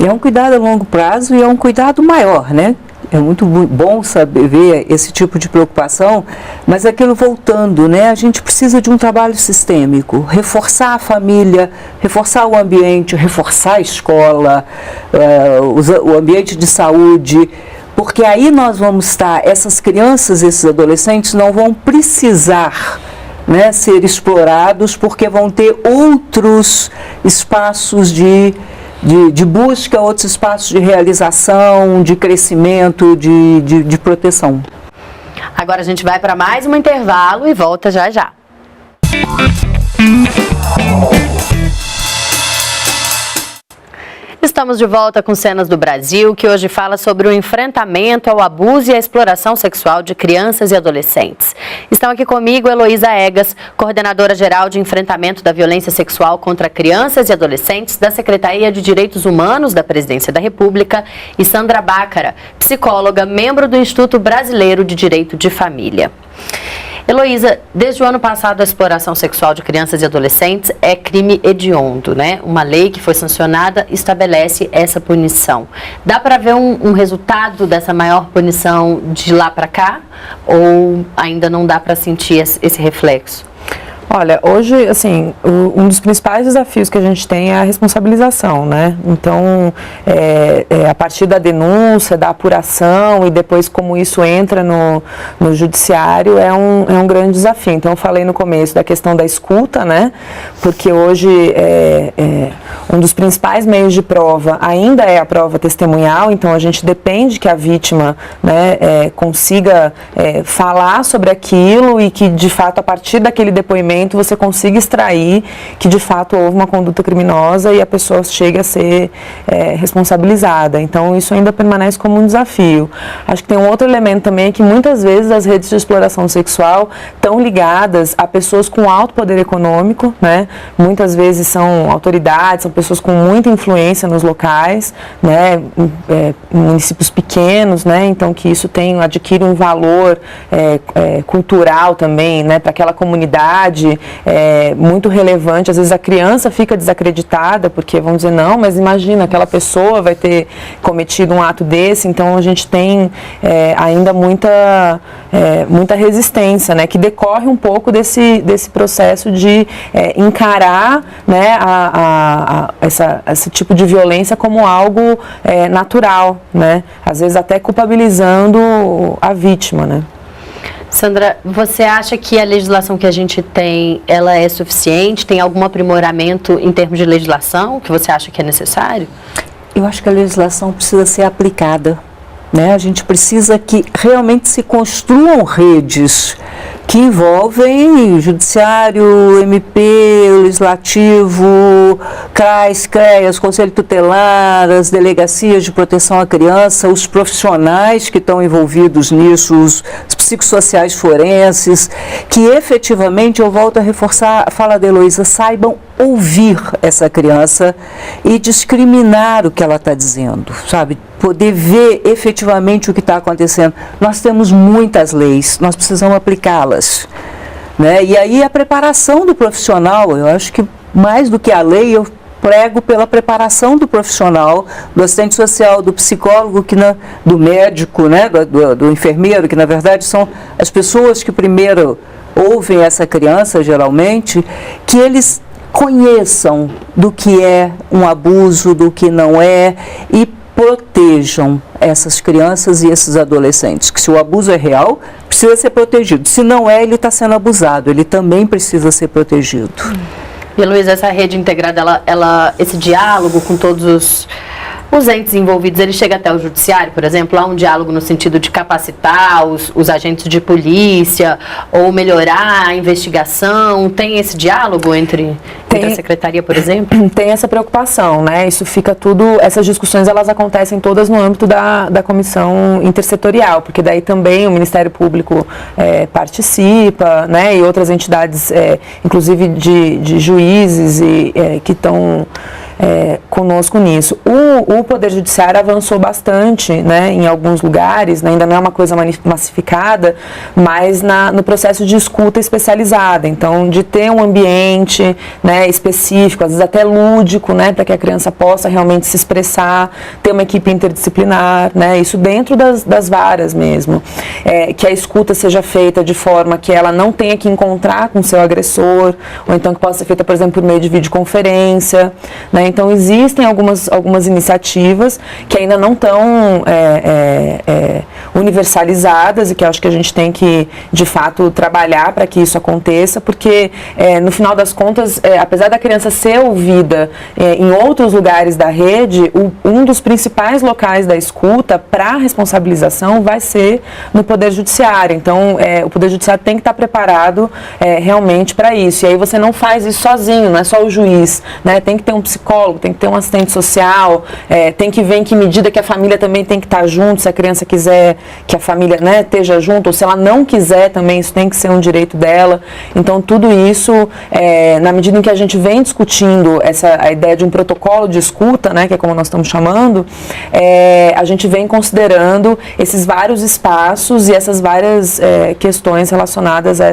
Speaker 4: É um cuidado a longo prazo e é um cuidado maior, né? É muito bom saber ver esse tipo de preocupação, mas aquilo voltando, né? A gente precisa de um trabalho sistêmico, reforçar a família, reforçar o ambiente, reforçar a escola, o ambiente de saúde, porque aí nós vamos estar, essas crianças, esses adolescentes não vão precisar, né, ser explorados, porque vão ter outros espaços de busca, outros espaços de realização, de crescimento, de proteção.
Speaker 1: Agora a gente vai para mais um intervalo e volta já já. Estamos de volta com Cenas do Brasil, que hoje fala sobre o enfrentamento ao abuso e à exploração sexual de crianças e adolescentes. Estão aqui comigo Heloísa Egas, coordenadora geral de enfrentamento da violência sexual contra crianças e adolescentes da Secretaria de Direitos Humanos da Presidência da República, e Sandra Bácara, psicóloga, membro do Instituto Brasileiro de Direito de Família. Heloísa, desde o ano passado a exploração sexual de crianças e adolescentes é crime hediondo, né? Uma lei que foi sancionada estabelece essa punição. Dá para ver um resultado dessa maior punição de lá para cá? Ou ainda não dá para sentir esse reflexo?
Speaker 3: Olha, hoje, assim, um dos principais desafios que a gente tem é a responsabilização, né? Então, a partir da denúncia, da apuração e depois como isso entra no judiciário é um grande desafio. Então, eu falei no começo da questão da escuta, né? Porque hoje um dos principais meios de prova ainda é a prova testemunhal, então a gente depende que a vítima, né, consiga falar sobre aquilo e que, de fato, a partir daquele depoimento você consiga extrair que de fato houve uma conduta criminosa e a pessoa chegue a ser responsabilizada. Então isso ainda permanece como um desafio. Acho que tem um outro elemento também, que muitas vezes as redes de exploração sexual estão ligadas a pessoas com alto poder econômico, né? Muitas vezes são autoridades, são pessoas com muita influência nos locais, né? Municípios pequenos, né? Então que isso adquire um valor cultural também, né? Para aquela comunidade muito relevante. Às vezes a criança fica desacreditada porque vão dizer, não, mas imagina, aquela pessoa vai ter cometido um ato desse. Então a gente tem ainda muita resistência, né, que decorre um pouco desse processo de encarar, né, esse tipo de violência como algo natural, né, às vezes até culpabilizando a vítima, né.
Speaker 1: Sandra, você acha que a legislação que a gente tem, ela é suficiente? Tem algum aprimoramento em termos de legislação que você acha que é necessário?
Speaker 4: Eu acho que a legislação precisa ser aplicada, né? A gente precisa que realmente se construam redes que envolvem judiciário, MP, legislativo, CRAS, CREAS, Conselho Tutelar, as delegacias de proteção à criança, os profissionais que estão envolvidos nisso, os psicossociais forenses, que efetivamente, eu volto a reforçar a fala da Heloísa, saibam ouvir essa criança e discriminar o que ela está dizendo, sabe? Poder ver efetivamente o que está acontecendo. Nós temos muitas leis, nós precisamos aplicá-las, né? E aí a preparação do profissional, eu acho que mais do que a lei, eu prego pela preparação do profissional, do assistente social, do psicólogo, do médico, né? do enfermeiro, que na verdade são as pessoas que primeiro ouvem essa criança, geralmente, que eles conheçam do que é um abuso, do que não é, e protejam essas crianças e esses adolescentes, que se o abuso é real, precisa ser protegido. Se não é, ele está sendo abusado, ele também precisa ser protegido.
Speaker 1: E, Luísa, essa rede integrada, esse diálogo com todos os entes envolvidos, ele chega até o judiciário, por exemplo? Há um diálogo no sentido de capacitar os agentes de polícia ou melhorar a investigação? Tem esse diálogo entre a secretaria, por exemplo?
Speaker 3: Tem essa preocupação, né? Isso fica tudo, essas discussões elas acontecem todas no âmbito da comissão intersetorial, porque daí também o Ministério Público participa, né? E outras entidades, inclusive de juízes que estão conosco nisso. O Poder Judiciário avançou bastante, né, em alguns lugares, né, ainda não é uma coisa massificada, mas no processo de escuta especializada, então de ter um ambiente, né, específico, às vezes até lúdico, né, para que a criança possa realmente se expressar, ter uma equipe interdisciplinar, né, isso dentro das varas mesmo, que a escuta seja feita de forma que ela não tenha que encontrar com o seu agressor, ou então que possa ser feita, por exemplo, por meio de videoconferência, né. Então existem algumas iniciativas que ainda não estão universalizadas e que eu acho que a gente tem que, de fato, trabalhar para que isso aconteça, porque no final das contas, apesar da criança ser ouvida em outros lugares da rede, um dos principais locais da escuta para a responsabilização vai ser no Poder Judiciário. Então, o Poder Judiciário tem que estar preparado realmente para isso. E aí você não faz isso sozinho, não é só o juiz, né? Tem que ter um psicólogo, psicólogo, tem que ter um assistente social, tem que ver em que medida que a família também tem que estar junto, se a criança quiser que a família, né, esteja junto, ou se ela não quiser também, isso tem que ser um direito dela. Então, tudo isso, na medida em que a gente vem discutindo a ideia de um protocolo de escuta, né, que é como nós estamos chamando, a gente vem considerando esses vários espaços e essas várias questões relacionadas a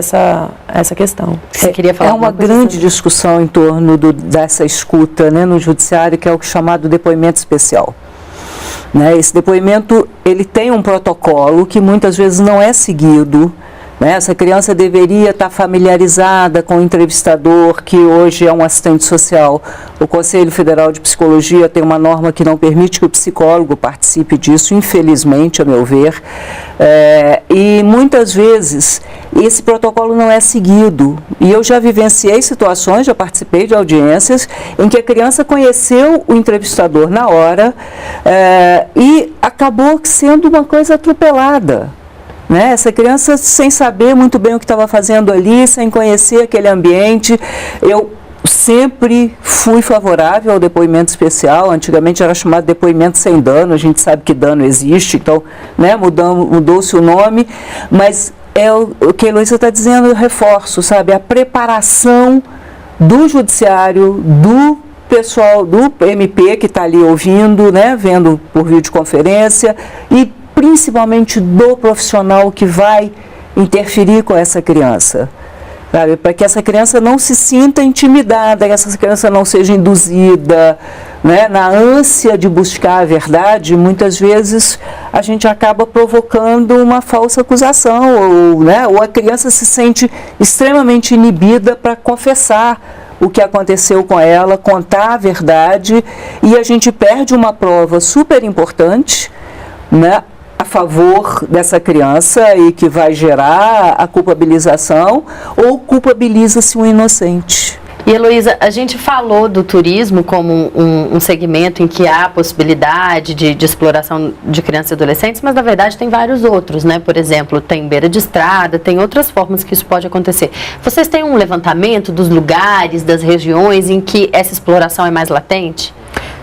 Speaker 3: essa questão. Você queria falar
Speaker 4: uma grande discussão em torno dessa escuta, né, no judiciário, que é o chamado depoimento especial. Né? Esse depoimento, ele tem um protocolo que muitas vezes não é seguido. Né? Essa criança deveria estar familiarizada com o entrevistador, que hoje é um assistente social. O Conselho Federal de Psicologia tem uma norma que não permite que o psicólogo participe disso, infelizmente, a meu ver. E muitas vezes esse protocolo não é seguido. E eu já vivenciei situações, já participei de audiências, em que a criança conheceu o entrevistador na hora e acabou sendo uma coisa atropelada. Né? Essa criança, sem saber muito bem o que estava fazendo ali, sem conhecer aquele ambiente. Eu sempre fui favorável ao depoimento especial. Antigamente era chamado depoimento sem dano, a gente sabe que dano existe, então, né, mudou-se o nome, mas o que a Heloísa está dizendo, eu reforço, sabe, a preparação do judiciário, do pessoal do MP que está ali ouvindo, né, vendo por videoconferência, e principalmente do profissional que vai interferir com essa criança, sabe? Para que essa criança não se sinta intimidada, que essa criança não seja induzida, né? Na ânsia de buscar a verdade, muitas vezes a gente acaba provocando uma falsa acusação, ou a criança se sente extremamente inibida para confessar o que aconteceu com ela, contar a verdade, e a gente perde uma prova super importante, né, a favor dessa criança e que vai gerar a culpabilização, ou culpabiliza-se um inocente.
Speaker 1: E, Heloísa, a gente falou do turismo como um segmento em que há possibilidade de exploração de crianças e adolescentes, mas na verdade tem vários outros, né? Por exemplo, tem beira de estrada, tem outras formas que isso pode acontecer. Vocês têm um levantamento dos lugares, das regiões em que essa exploração é mais latente?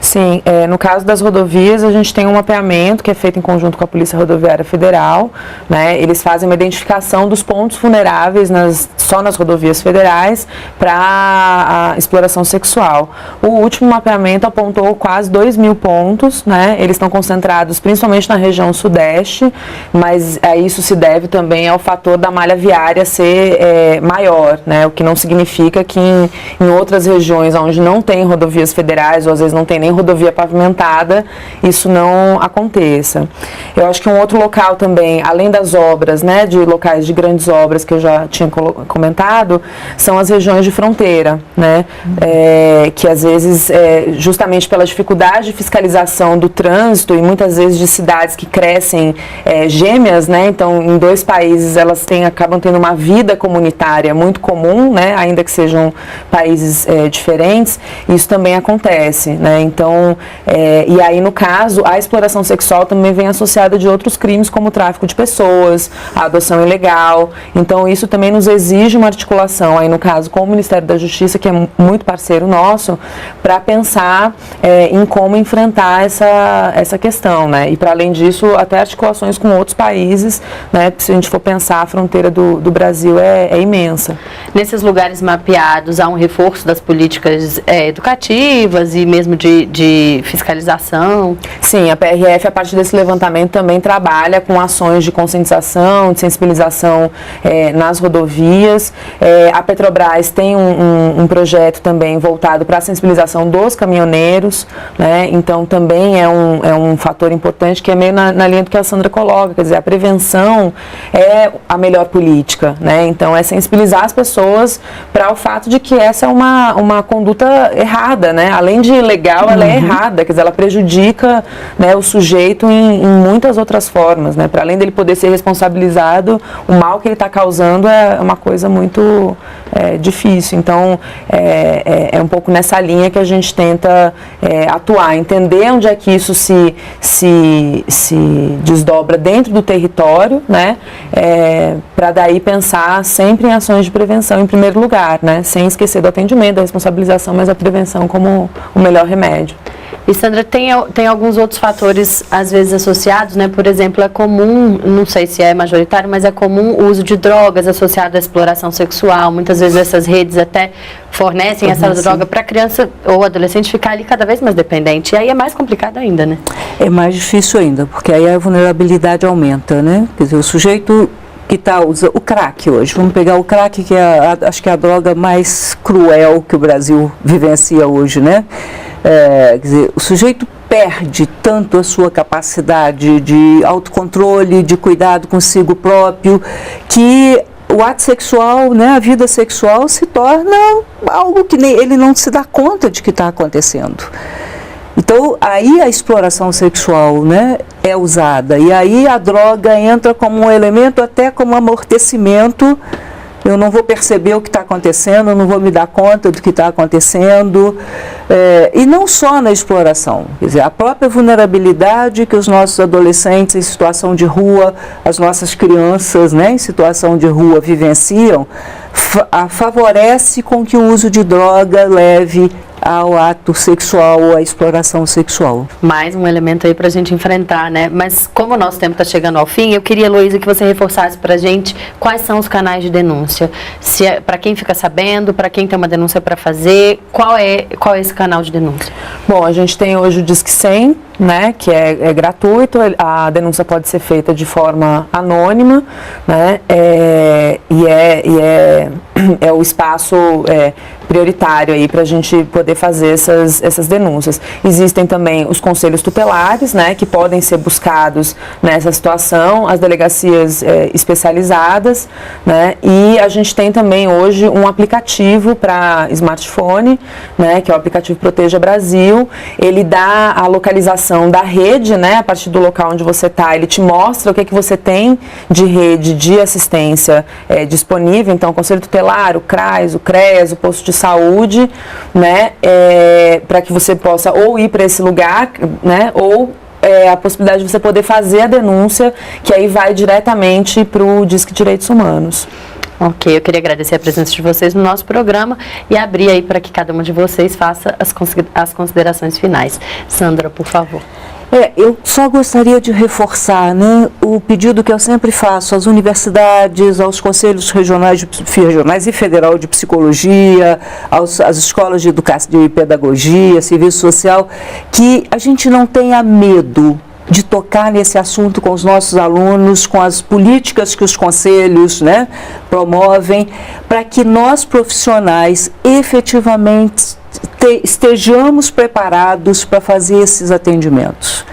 Speaker 3: Sim, no caso das rodovias, a gente tem um mapeamento que é feito em conjunto com a Polícia Rodoviária Federal, né? Eles fazem uma identificação dos pontos vulneráveis só nas rodovias federais para a exploração sexual. O último mapeamento apontou quase 2.000 pontos, né? Eles estão concentrados principalmente na região sudeste, mas isso se deve também ao fator da malha viária ser maior, né? O que não significa que em outras regiões onde não tem rodovias federais, ou às vezes não tem nem rodovia pavimentada, isso não aconteça. Eu acho que um outro local também, além das obras, né, de locais de grandes obras que eu já tinha comentado, são as regiões de fronteira, né, que às vezes, justamente pela dificuldade de fiscalização do trânsito e muitas vezes de cidades que crescem gêmeas, né, então em dois países elas acabam tendo uma vida comunitária muito comum, né, ainda que sejam países diferentes, isso também acontece, né, então, e aí no caso, a exploração sexual também vem associada de outros crimes como o tráfico de pessoas, a adoção ilegal, então isso também nos exige uma articulação, aí no caso com o Ministério da Justiça, que é muito parceiro nosso, para pensar em como enfrentar essa questão, né, e para além disso, até articulações com outros países, né, se a gente for pensar, a fronteira do Brasil é imensa.
Speaker 1: Nesses lugares mapeados, há um reforço das políticas educativas e mesmo de fiscalização?
Speaker 3: Sim, a PRF, a partir desse levantamento, também trabalha com ações de conscientização, de sensibilização nas rodovias. A Petrobras tem um projeto também voltado para a sensibilização dos caminhoneiros, né? Então também é um fator importante que é meio na linha do que a Sandra coloca, quer dizer, a prevenção é a melhor política, né? Então é sensibilizar as pessoas para o fato de que essa é uma conduta errada, né? Além de ilegal, ela é errada, quer dizer, ela prejudica, né, o sujeito em muitas outras formas, né? Para além dele poder ser responsabilizado, o mal que ele está causando é uma coisa muito difícil. Então, é um pouco nessa linha que a gente tenta atuar, entender onde é que isso se desdobra dentro do território, né? para daí pensar sempre em ações de prevenção em primeiro lugar, né? Sem esquecer do atendimento, da responsabilização, mas a prevenção como o melhor remédio.
Speaker 1: E Sandra, tem alguns outros fatores, às vezes, associados, né? Por exemplo, é comum, não sei se é majoritário, mas é comum o uso de drogas associado à exploração sexual. Muitas vezes essas redes até fornecem essa droga para a criança ou adolescente ficar ali cada vez mais dependente. E aí é mais complicado ainda, né?
Speaker 4: É mais difícil ainda, porque aí a vulnerabilidade aumenta, né? Quer dizer, o sujeito que usa o crack hoje, vamos pegar o crack, que é acho que é a droga mais cruel que o Brasil vivencia hoje, né? Quer dizer, o sujeito perde tanto a sua capacidade de autocontrole, de cuidado consigo próprio, que o ato sexual, né, a vida sexual se torna algo que ele não se dá conta de que está acontecendo. Então, aí a exploração sexual, né, é usada, e aí a droga entra como um elemento, até como amortecimento. Eu não vou perceber o que está acontecendo, eu não vou me dar conta do que está acontecendo, e não só na exploração, quer dizer, a própria vulnerabilidade que os nossos adolescentes em situação de rua, as nossas crianças, né, em situação de rua vivenciam, favorece com que o uso de droga leve ao ato sexual ou à exploração sexual.
Speaker 1: Mais um elemento aí para a gente enfrentar, né? Mas como o nosso tempo está chegando ao fim, eu queria, Heloísa, que você reforçasse para a gente quais são os canais de denúncia. Para quem fica sabendo, para quem tem uma denúncia para fazer, qual é esse canal de denúncia?
Speaker 3: Bom, a gente tem hoje o Disque 100, né, que é gratuito, a denúncia pode ser feita de forma anônima, né, é o espaço prioritário aí para a gente poder fazer essas denúncias. Existem também os conselhos tutelares, né, que podem ser buscados nessa situação, as delegacias especializadas, né, e a gente tem também hoje um aplicativo para smartphone, né, que é o aplicativo Proteja Brasil. Ele dá a localização da rede, né, a partir do local onde você está, ele te mostra o que você tem de rede de assistência disponível. Então, o Conselho Tutelar, o CRAS, o CREAS, o posto de saúde, né, para que você possa ou ir para esse lugar, né, ou a possibilidade de você poder fazer a denúncia, que aí vai diretamente para o Disque Direitos Humanos.
Speaker 1: Ok, eu queria agradecer a presença de vocês no nosso programa e abrir aí para que cada uma de vocês faça as considerações finais. Sandra, por favor.
Speaker 4: Eu só gostaria de reforçar, né, o pedido que eu sempre faço às universidades, aos conselhos regionais e federal de psicologia, às escolas de educação, de pedagogia, serviço social, que a gente não tenha medo de tocar nesse assunto com os nossos alunos, com as políticas que os conselhos, né, promovem, para que nós profissionais efetivamente estejamos preparados para fazer esses atendimentos,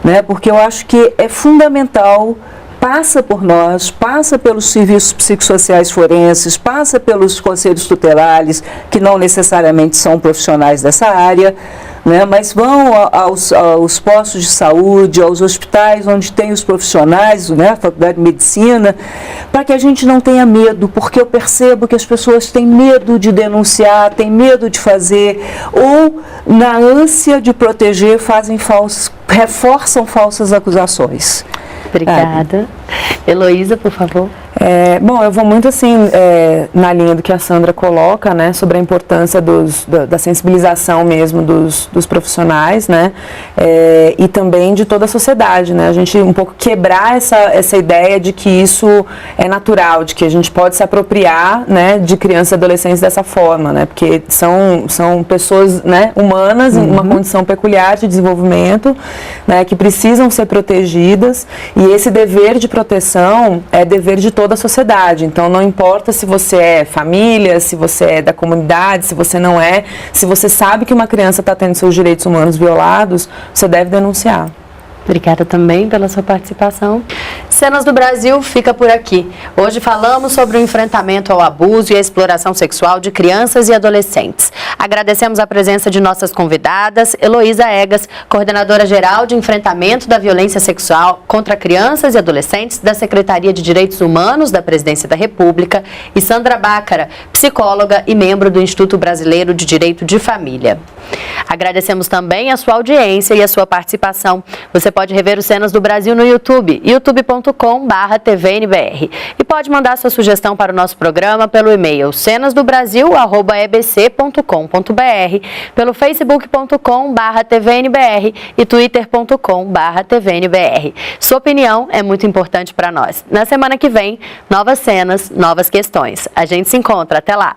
Speaker 4: né, porque eu acho que é fundamental, passa por nós, passa pelos serviços psicossociais forenses, passa pelos conselhos tutelares, que não necessariamente são profissionais dessa área, né, mas vão aos postos de saúde, aos hospitais onde tem os profissionais, né, a Faculdade de Medicina, para que a gente não tenha medo, porque eu percebo que as pessoas têm medo de denunciar, têm medo de fazer, ou na ânsia de proteger reforçam falsas acusações.
Speaker 1: Obrigada. Heloísa, por favor.
Speaker 3: Bom, eu vou muito assim na linha do que a Sandra coloca, né, sobre a importância da sensibilização mesmo dos profissionais, né, e também de toda a sociedade, né, a gente um pouco quebrar essa ideia de que isso é natural, de que a gente pode se apropriar, né, de crianças e adolescentes dessa forma, né, porque são pessoas, né, humanas em uma condição peculiar de desenvolvimento, né, que precisam ser protegidas, e esse dever de proteção é dever de toda a sociedade. Então, não importa se você é família, se você é da comunidade, se você não é, se você sabe que uma criança está tendo seus direitos humanos violados, você deve denunciar.
Speaker 1: Obrigada também pela sua participação. Cenas do Brasil fica por aqui. Hoje falamos sobre o enfrentamento ao abuso e à exploração sexual de crianças e adolescentes. Agradecemos a presença de nossas convidadas, Heloísa Egas, coordenadora geral de enfrentamento da violência sexual contra crianças e adolescentes da Secretaria de Direitos Humanos da Presidência da República, e Sandra Bácara, psicóloga e membro do Instituto Brasileiro de Direito de Família. Agradecemos também a sua audiência e a sua participação. Você pode rever os Cenas do Brasil no YouTube, youtube.com/tvnbr. E pode mandar sua sugestão para o nosso programa pelo e-mail cenasdobrasil@ebc.com.br, pelo facebook.com/tvnbr e twitter.com/tvnbr. Sua opinião é muito importante para nós. Na semana que vem, novas cenas, novas questões. A gente se encontra. Até lá!